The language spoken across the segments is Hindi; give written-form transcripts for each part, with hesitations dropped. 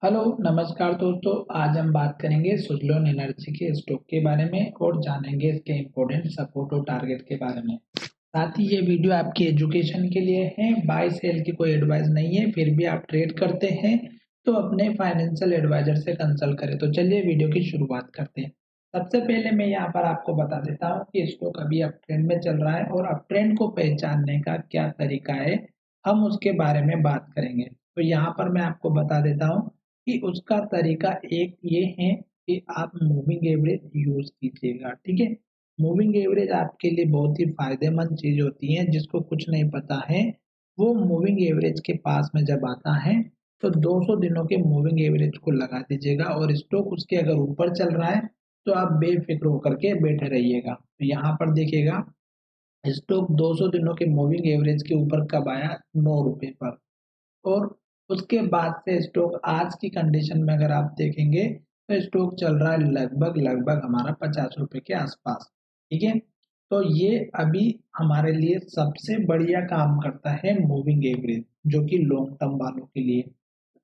हेलो नमस्कार दोस्तों। आज हम बात करेंगे सुज़लोन एनर्जी के स्टॉक के बारे में और जानेंगे इसके इम्पोर्टेंट सपोर्ट और टारगेट के बारे में। साथ ही ये वीडियो आपकी एजुकेशन के लिए है, बाय सेल की कोई एडवाइस नहीं है। फिर भी आप ट्रेड करते हैं तो अपने फाइनेंशियल एडवाइजर से कंसल्ट करें। तो चलिए वीडियो की शुरुआत करते हैं। सबसे पहले मैं यहाँ पर आपको बता देता हूँ कि स्टॉक अभी अप ट्रेंड में चल रहा है और अप ट्रेंड को पहचानने का क्या तरीका है, हम उसके बारे में बात करेंगे। तो यहाँ पर मैं आपको बता देता हूँ कि उसका तरीका एक ये है कि आप मूविंग एवरेज यूज कीजिएगा। ठीक है, मूविंग एवरेज आपके लिए बहुत ही फायदेमंद चीज होती है। जिसको कुछ नहीं पता है वो मूविंग एवरेज के पास में जब आता है तो 200 दिनों के मूविंग एवरेज को लगा दीजिएगा और स्टॉक उसके अगर ऊपर चल रहा है तो आप बेफिक्र होकर के बैठे रहिएगा। तो यहाँ पर देखिएगा, स्टॉक 200 दिनों के मूविंग एवरेज के ऊपर कब आया, 9 रुपए पर। और उसके बाद से स्टॉक आज की कंडीशन में अगर आप देखेंगे तो स्टॉक चल रहा है लगभग लगभग हमारा 50 रुपए के आसपास। ठीक है, तो ये अभी हमारे लिए सबसे बढ़िया काम करता है मूविंग एवरेज, जो कि लॉन्ग टर्म वालों के लिए।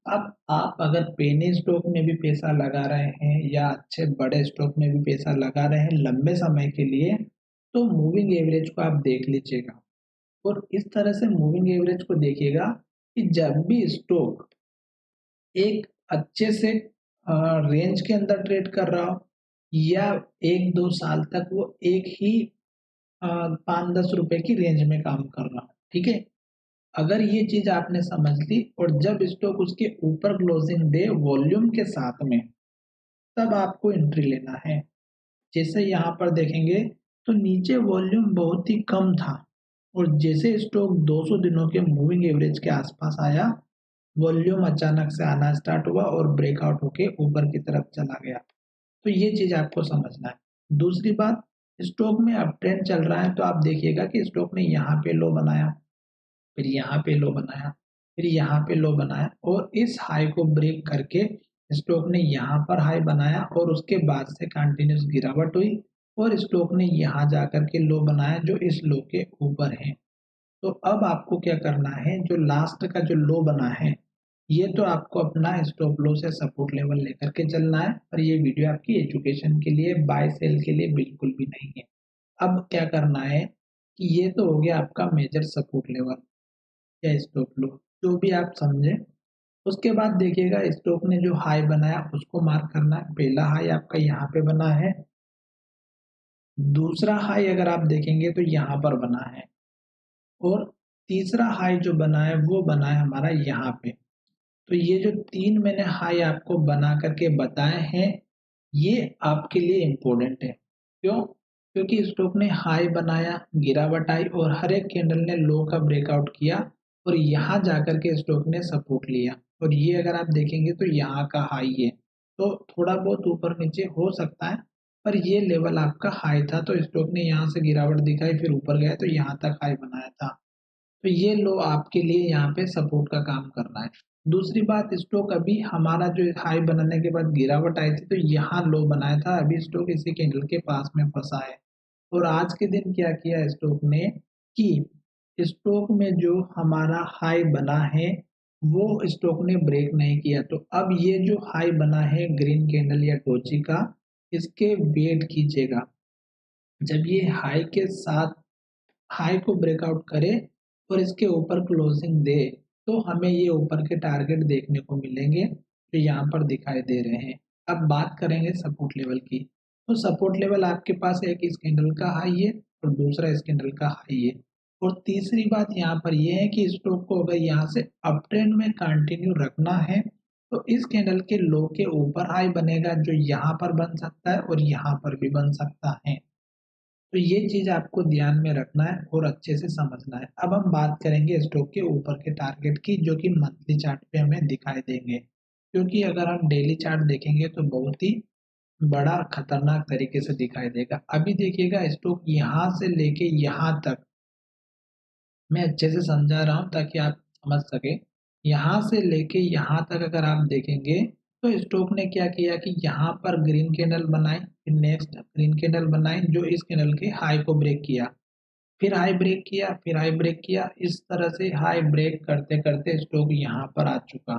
अब आप अगर पेनी स्टॉक में भी पैसा लगा रहे हैं या अच्छे बड़े स्टॉक में भी पैसा लगा रहे हैं लंबे समय के लिए, तो मूविंग एवरेज को आप देख लीजिएगा। और इस तरह से मूविंग एवरेज को देखिएगा कि जब भी स्टॉक एक अच्छे से रेंज के अंदर ट्रेड कर रहा हो या 1-2 साल तक वो एक ही 5-10 रुपए की रेंज में काम कर रहा हो। ठीक है, अगर ये चीज आपने समझ ली और जब स्टॉक उसके ऊपर क्लोजिंग दे वॉल्यूम के साथ में, तब आपको एंट्री लेना है। जैसे यहाँ पर देखेंगे तो नीचे वॉल्यूम बहुत ही कम था और जैसे स्टॉक 200 दिनों के मूविंग एवरेज के आसपास आया, वॉल्यूम अचानक से आना स्टार्ट हुआ और ब्रेकआउट होके ऊपर की तरफ चला गया। तो ये चीज आपको समझना है। दूसरी बात, स्टॉक में अप ट्रेंड चल रहा है तो आप देखिएगा कि स्टॉक ने यहाँ पे लो बनाया, फिर यहाँ पे लो बनाया, फिर यहाँ पे लो बनाया और इस हाई को ब्रेक करके स्टॉक ने यहाँ पर हाई बनाया और उसके बाद से कंटिन्यूस गिरावट हुई और स्टॉक ने यहाँ जाकर के लो बनाया जो इस लो के ऊपर है। तो अब आपको क्या करना है, जो लास्ट का जो लो बना है ये तो आपको अपना स्टॉप लॉस या सपोर्ट लेवल लेकर के चलना है। और ये वीडियो आपकी एजुकेशन के लिए, बाय सेल के लिए बिल्कुल भी नहीं है। अब क्या करना है कि ये तो हो गया आपका मेजर सपोर्ट लेवल या स्टॉप लॉस, जो भी आप समझे। उसके बाद देखिएगा स्टॉक ने जो हाई बनाया उसको मार्क करना है। पहला हाई आपका यहाँ पे बना है, दूसरा हाई अगर आप देखेंगे तो यहाँ पर बना है और तीसरा हाई जो बना है वो बना है हमारा यहाँ पे। तो ये जो तीन मैंने हाई आपको बना करके बताए हैं ये आपके लिए इम्पोर्टेंट है। क्यों? क्योंकि स्टॉक ने हाई बनाया, गिरावट आई और हर एक कैंडल ने लो का ब्रेकआउट किया और यहाँ जाकर के स्टॉक ने सपोर्ट लिया। और ये अगर आप देखेंगे तो यहाँ का हाई है, तो थोड़ा बहुत ऊपर नीचे हो सकता है पर ये लेवल आपका हाई था। तो स्टॉक ने यहाँ से गिरावट दिखाई फिर ऊपर गया तो यहाँ तक हाई बनाया था। तो ये लो आपके लिए यहाँ पे सपोर्ट का काम कर रहा है। दूसरी बात, स्टॉक अभी हमारा जो हाई बनाने के बाद गिरावट आई थी तो यहाँ लो बनाया था, अभी स्टॉक इसी कैंडल के पास में फंसा है। और आज के दिन क्या किया स्टॉक ने कि स्टॉक में जो हमारा हाई बना है वो स्टॉक ने ब्रेक नहीं किया। तो अब ये जो हाई बना है ग्रीन कैंडल या डोजी का, इसके वेट कीजिएगा। जब ये हाई के साथ हाई को ब्रेकआउट करे और इसके ऊपर क्लोजिंग दे तो हमें ये ऊपर के टारगेट देखने को मिलेंगे जो यहाँ पर दिखाई दे रहे हैं। अब बात करेंगे सपोर्ट लेवल की। तो सपोर्ट लेवल आपके पास एक इस कैंडल का हाई है और दूसरा इस कैंडल का हाई है। और तीसरी बात यहाँ पर यह है कि स्टॉक को अगर यहाँ से अप ट्रेंड में कंटिन्यू रखना है तो इस कैंडल के लो के ऊपर हाई बनेगा जो यहाँ पर बन सकता है और यहाँ पर भी बन सकता है। तो ये चीज आपको ध्यान में रखना है और अच्छे से समझना है। अब हम बात करेंगे स्टॉक के ऊपर के टारगेट की जो कि मंथली चार्ट पे हमें दिखाई देंगे। क्योंकि अगर हम डेली चार्ट देखेंगे तो बहुत ही बड़ा खतरनाक तरीके से दिखाई देगा। अभी देखिएगा स्टॉक यहाँ से लेके यहाँ तक, मैं अच्छे से समझा रहा हूँ ताकि आप समझ सके। यहाँ से लेके यहाँ तक अगर आप देखेंगे तो स्टॉक ने क्या किया कि यहाँ पर ग्रीन कैंडल बनाई, फिर नेक्स्ट ग्रीन कैंडल बनाई जो इस कैंडल के हाई को ब्रेक किया, फिर हाई ब्रेक किया, फिर हाई ब्रेक किया। इस तरह से हाई ब्रेक करते करते स्टॉक यहाँ पर आ चुका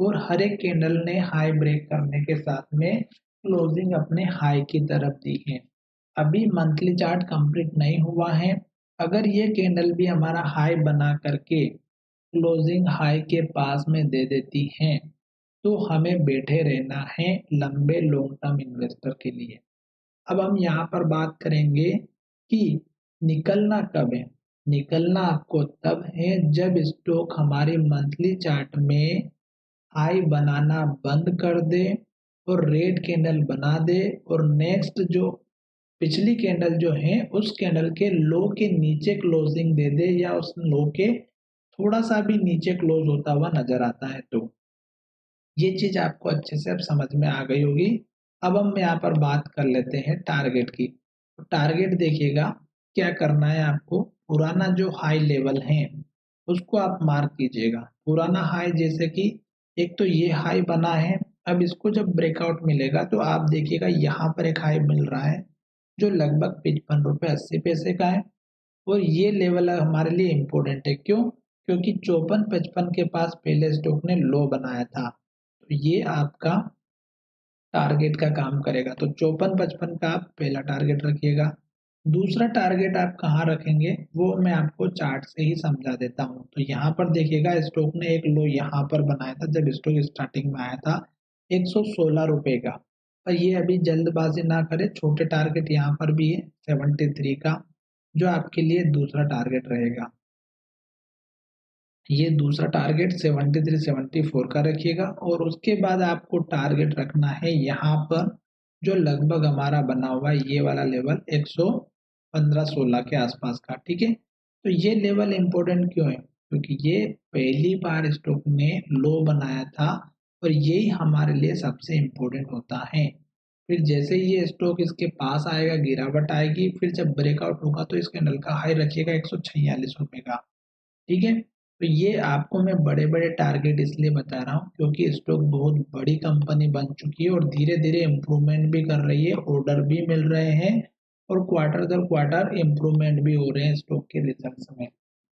और हर एक कैंडल ने हाई ब्रेक करने के साथ में क्लोजिंग अपने हाई की तरफ दी है। अभी मंथली चार्ट कंप्लीट नहीं हुआ है। अगर ये कैंडल भी हमारा हाई बना करके क्लोजिंग हाई के पास में दे देती है तो हमें बैठे रहना है लंबे लॉन्ग टर्म इन्वेस्टर के लिए। अब हम यहाँ पर बात करेंगे कि निकलना कब है। निकलना आपको तब है जब स्टॉक हमारी मंथली चार्ट में हाई बनाना बंद कर दे और रेड कैंडल बना दे और नेक्स्ट जो पिछली कैंडल जो है उस कैंडल के लो के नीचे क्लोजिंग दे दे या उस लो के थोड़ा सा भी नीचे क्लोज होता हुआ नजर आता है। तो ये चीज आपको अच्छे से अब समझ में आ गई होगी। अब हम यहाँ पर बात कर लेते हैं टारगेट की। तो टारगेट देखिएगा क्या करना है आपको। पुराना जो हाई लेवल है उसको आप मार्क कीजिएगा। पुराना हाई जैसे कि एक तो ये हाई बना है। अब इसको जब ब्रेकआउट मिलेगा तो आप देखिएगा यहाँ पर एक हाई मिल रहा है जो लगभग 55 रुपये 80 पैसे का है। और ये लेवल हमारे लिए इम्पोर्टेंट है। क्यों? क्योंकि 54-55 के पास पहले स्टॉक ने लो बनाया था। तो ये आपका टारगेट का काम करेगा। तो 54-55 का आप पहला टारगेट रखिएगा। दूसरा टारगेट आप कहाँ रखेंगे वो मैं आपको चार्ट से ही समझा देता हूँ। तो यहाँ पर देखिएगा स्टॉक ने एक लो यहाँ पर बनाया था जब स्टॉक स्टार्टिंग में आया था 116 रुपये का। पर ये अभी जल्दबाजी ना करे, छोटे टारगेट यहाँ पर भी है 73 का जो आपके लिए दूसरा टारगेट रहेगा। ये दूसरा टारगेट 73-74 का रखिएगा और उसके बाद आपको टारगेट रखना है यहाँ पर जो लगभग हमारा बना हुआ है ये वाला लेवल 115-16 के आसपास का। ठीक है, तो ये लेवल इंपॉर्टेंट क्यों है? क्योंकि ये पहली बार स्टॉक ने लो बनाया था और यही हमारे लिए सबसे इम्पोर्टेंट होता है। फिर जैसे ही ये स्टॉक इसके पास आएगा गिरावट आएगी, फिर जब ब्रेकआउट होगा तो इस कैंडल का हाई रखिएगा 146 रुपये का। ठीक है, तो ये आपको मैं बड़े-बड़े टारगेट इसलिए बता रहा हूँ क्योंकि स्टॉक बहुत बड़ी कंपनी बन चुकी है और धीरे-धीरे इम्प्रूवमेंट भी कर रही है, ऑर्डर भी मिल रहे हैं और क्वार्टर दर क्वार्टर इम्प्रूवमेंट भी हो रहे हैं स्टॉक के रिजल्ट्स में।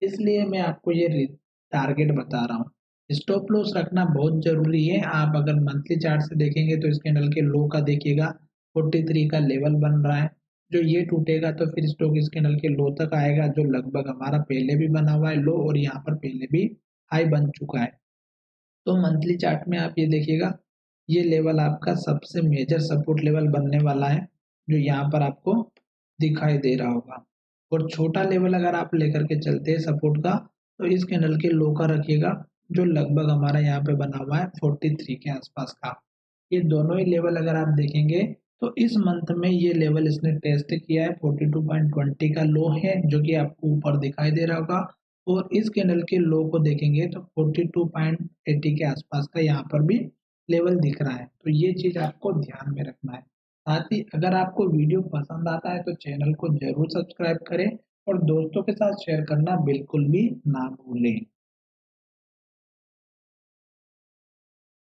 इसलिए मैं आपको ये टारगेट बता रहा हूँ। स्टॉप लॉस रखना बहुत जरूरी है। आप अगर मंथली चार्ट से देखेंगे तो इस कैंडल के लो का देखिएगा 43 का लेवल बन रहा है। जो ये टूटेगा तो फिर स्टॉक इस कैंडल के लो तक आएगा जो लगभग हमारा पहले भी बना हुआ है लो और यहाँ पर पहले भी हाई बन चुका है। तो मंथली चार्ट में आप ये देखिएगा ये लेवल आपका सबसे मेजर सपोर्ट लेवल बनने वाला है जो यहाँ पर आपको दिखाई दे रहा होगा। और छोटा लेवल अगर आप लेकर के चलते हैं सपोर्ट का तो इस कैंडल के लो का रखिएगा जो लगभग हमारा यहाँ पे बना हुआ है 43 के आसपास का। ये दोनों ही लेवल अगर आप देखेंगे तो इस मंथ में ये लेवल इसने टेस्ट किया है 42.20 का लो है जो कि आपको ऊपर दिखाई दे रहा होगा। और इस कैंडल के लो को देखेंगे तो 42.80 के आसपास का यहाँ पर भी लेवल दिख रहा है। तो ये चीज आपको ध्यान में रखना है। साथ ही अगर आपको वीडियो पसंद आता है तो चैनल को जरूर सब्सक्राइब करें और दोस्तों के साथ शेयर करना बिल्कुल भी ना भूलें।